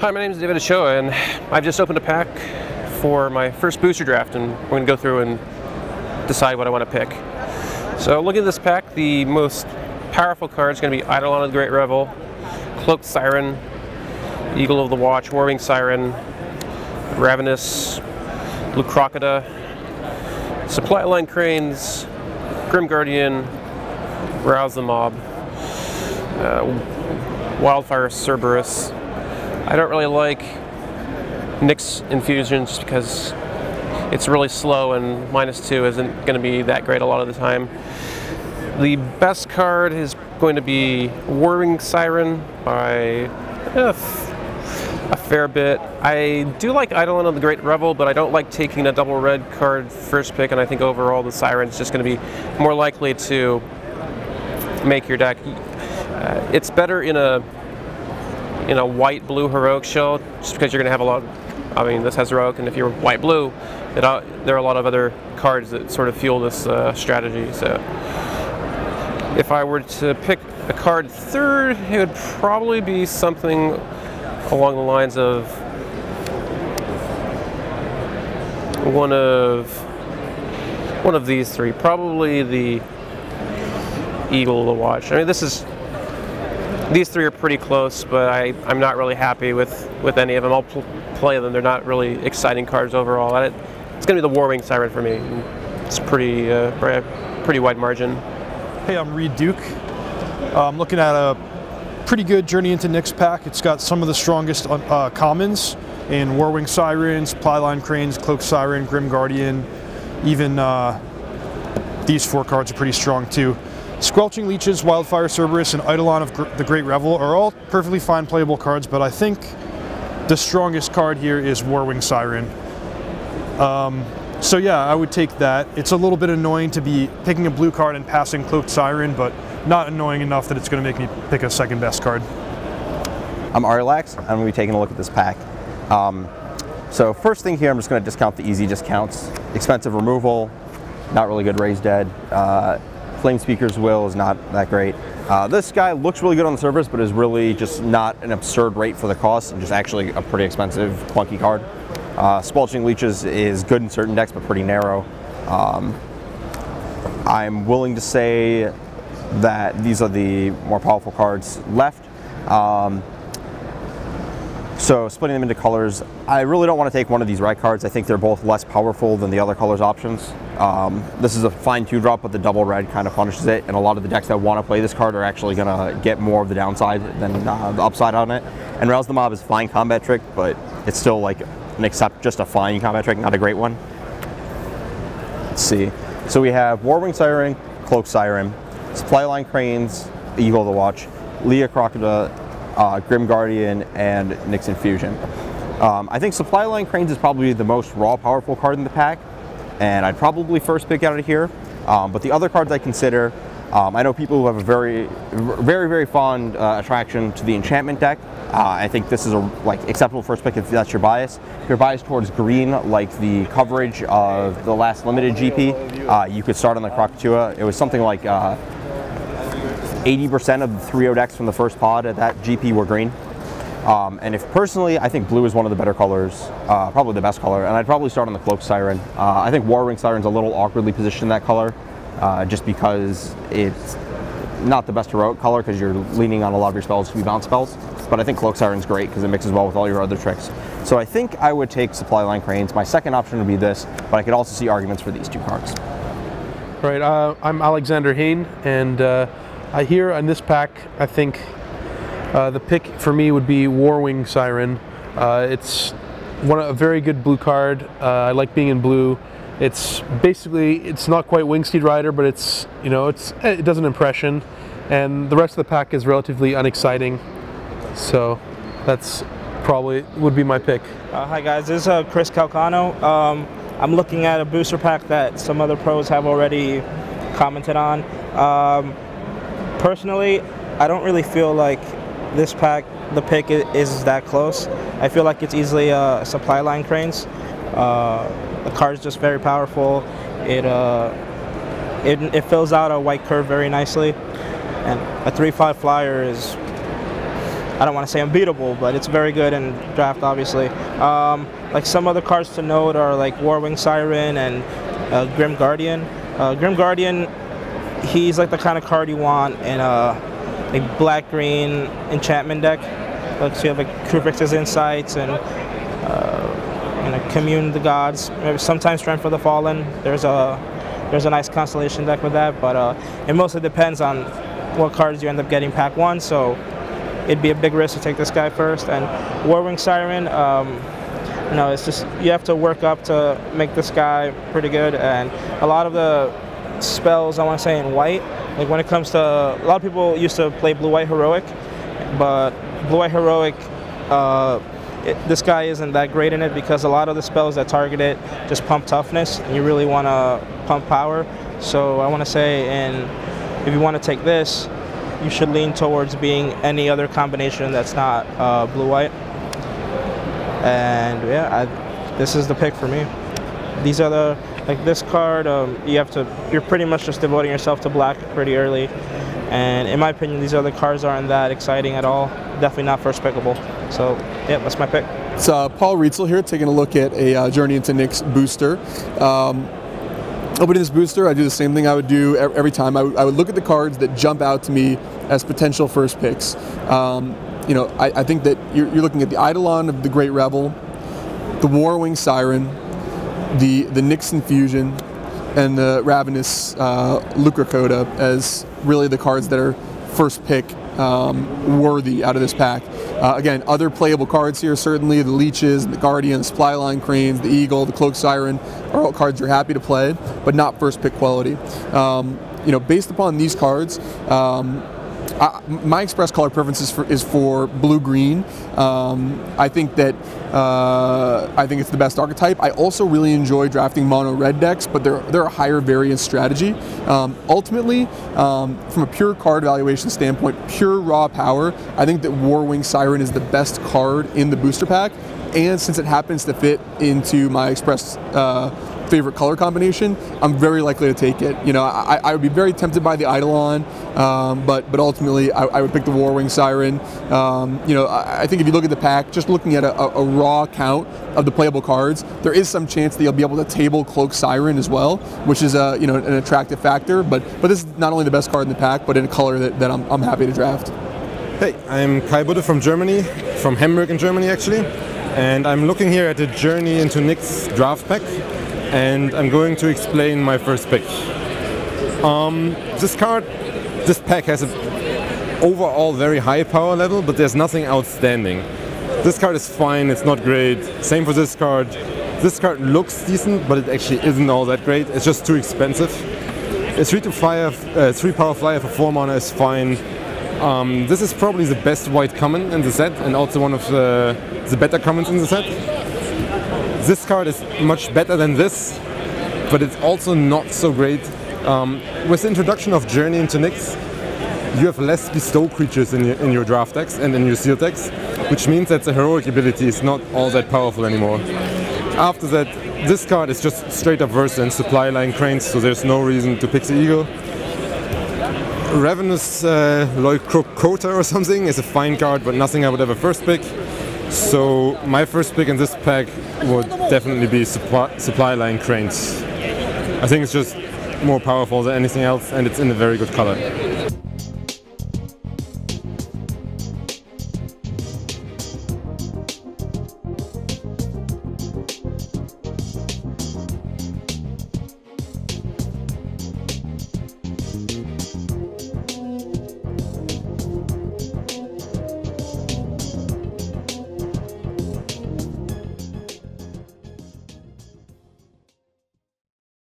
Hi, my name is David Ochoa, and I've just opened a pack for my first booster draft, and we're going to go through and decide what I want to pick. So looking at this pack, the most powerful card is going to be Eidolon of the Great Revel, Cloaked Siren, Eagle of the Watch, Warwing Siren, Ravenous, Blue Crocodile, Supply Line Cranes, Grim Guardian, Rouse the Mob, Wildfire Cerberus. I don't really like Nyx Infusion just because it's really slow and -2 isn't going to be that great a lot of the time. The best card is going to be Warwing Siren by a fair bit. I do like Eidolon of the Great Revel, but I don't like taking a double red card first pick, and I think overall the Siren's just going to be more likely to make your deck. It's better in a white-blue heroic shell, just because you're going to have a lot. I mean, this has heroic, and if you're white-blue, there are a lot of other cards that sort of fuel this strategy. So, if I were to pick a card third, it would probably be something along the lines of one of these three. Probably the Eagle of the Watch. I mean, these three are pretty close, but I'm not really happy with any of them. I'll play them. They're not really exciting cards overall. It's going to be the Warwing Siren for me. It's pretty wide margin. Hey, I'm Reed Duke. I'm looking at a pretty good Journey into Nyx pack. It's got some of the strongest commons in Warwing Siren, Supply Line Cranes, Cloaked Siren, Grim Guardian. Even these 4 cards are pretty strong too. Squelching Leeches, Wildfire Cerberus, and Eidolon of the Great Revel are all perfectly fine playable cards, but I think the strongest card here is Warwing Siren. So yeah, I would take that. It's a little bit annoying to be picking a blue card and passing Cloaked Siren, but not annoying enough that it's going to make me pick a second best card. I'm Arlax. I'm going to be taking a look at this pack. So first thing here, I'm just going to discount the easy discounts. Expensive removal, not really good raised dead. Flame Speaker's Will is not that great. This guy looks really good on the surface, but is really just not an absurd rate for the cost, and just actually a pretty expensive, clunky card. Squelching Leeches is good in certain decks, but pretty narrow. I'm willing to say that these are the more powerful cards left. So splitting them into colors, I really don't want to take one of these red cards. I think they're both less powerful than the other colors options. This is a fine 2-drop, but the double red kind of punishes it, and a lot of the decks that want to play this card are actually going to get more of the downside than the upside on it. And Rouse the Mob is a fine combat trick, but it's still like just a fine combat trick, not a great one. Let's see. So we have Warwing Siren, Cloaked Siren, Supply Line Cranes, Eagle of the Watch, Leah Crocodile, Grim Guardian, and Nyx Infusion. I think Supply Line Cranes is probably the most raw powerful card in the pack, and I'd probably first pick out of here. But the other cards I consider, I know people who have a very fond attraction to the enchantment deck. I think this is a acceptable first pick if that's your bias. If you're biased towards green, like the coverage of the last limited GP, you could start on the Krakatoa. It was something like 80% of the 3-0 decks from the first pod at that GP were green. And if personally, I think blue is one of the better colors, probably the best color, and I'd probably start on the Cloaked Siren. I think Warwing Siren's a little awkwardly positioned in that color, just because it's not the best heroic color because you're leaning on a lot of your spells to be bounce spells. But I think Cloaked Siren's great because it mixes well with all your other tricks. So I think I would take Supply Line Cranes. My second option would be this, but I could also see arguments for these 2 cards. All right, I'm Alexander Hain, and here on this pack, I think the pick for me would be Warwing Siren. It's a very good blue card. I like being in blue. It's not quite Wingsteed Rider, but it does an impression, and the rest of the pack is relatively unexciting. So that's probably would be my pick. Hi guys, this is Chris Calcano. I'm looking at a booster pack that some other pros have already commented on. Personally, I don't really feel like this pack, the pick is that close. I feel like it's easily Supply Line Cranes. The card is just very powerful. It fills out a white curve very nicely, and a 3/5 flyer is I don't want to say unbeatable, but it's very good in draft, obviously. Like some other cards to note are like Warwing Siren and Grim Guardian. Grim Guardian, he's like the kind of card you want in a black-green enchantment deck. Like, so you have like Kubrick's Insights and Commune the Gods. Maybe sometimes Strength for the Fallen. There's a nice constellation deck with that, but it mostly depends on what cards you end up getting pack 1. So it'd be a big risk to take this guy first. And Warwing Siren, no, it's just you have to work up to make this guy pretty good. And a lot of the spells, I want to say, in white, like when it comes to, a lot of people used to play Blue-White Heroic, but Blue-White Heroic, this guy isn't that great in it because a lot of the spells that target it just pump toughness, and you really want to pump power. So I want to say, if you want to take this, you should lean towards being any other combination that's not blue-white. And yeah, this is the pick for me. These are the, like this card, you're pretty much just devoting yourself to black pretty early. And in my opinion, these other cards aren't that exciting at all. Definitely not first pickable. So yeah, that's my pick. It's Paul Rietzel here, taking a look at a Journey into Nyx booster. Opening this booster, I do the same thing I would do every time. I would look at the cards that jump out to me as potential first picks. You know, I think that you're looking at the Eidolon of the Great Rebel, the Warwing Siren, the Nyx Infusion, and the Ravenous Lucra Coda as really the cards that are first pick worthy out of this pack. Again, other playable cards here, certainly the Leeches, the Guardian, the Supply Line Cranes, the Eagle, the Cloak Siren are all cards you're happy to play, but not first pick quality. You know, based upon these cards, my express color preference is for blue-green. I think that I think it's the best archetype. I also really enjoy drafting mono red decks, but they're a higher variance strategy. Ultimately, from a pure card evaluation standpoint, pure raw power, I think that Warwing Siren is the best card in the booster pack. And since it happens to fit into my express favorite color combination, I'm very likely to take it. You know, I would be very tempted by the Eidolon, but ultimately I would pick the Warwing Siren. You know, I think if you look at the pack, just looking at a raw count of the playable cards, there is some chance that you'll be able to table Cloak Siren as well, which is you know, an attractive factor. But this is not only the best card in the pack, but in a color that I'm happy to draft. Hey, I'm Kai Budde from Germany, from Hamburg in Germany actually, and I'm looking here at the Journey into Nyx draft pack. And I'm going to explain my first pick. This pack has an overall very high power level, but there's nothing outstanding. This card is fine, it's not great. Same for this card. This card looks decent, but it actually isn't all that great. It's just too expensive. A 3 power flyer for 4 mana is fine. This is probably the best white common in the set, and also one of the better commons in the set. This card is much better than this, but it's also not so great. With the introduction of Journey into Nyx, you have less bestow creatures in your draft decks and in your sealed decks, which means that the heroic ability is not all that powerful anymore. After that, this card is just straight up worse than Supply Line Cranes, so there's no reason to pick the Eagle. Ravenous Coda or something is a fine card, but nothing I would ever first pick. So my first pick in this pack would definitely be Supply Line Cranes. I think it's just more powerful than anything else, and it's in a very good color.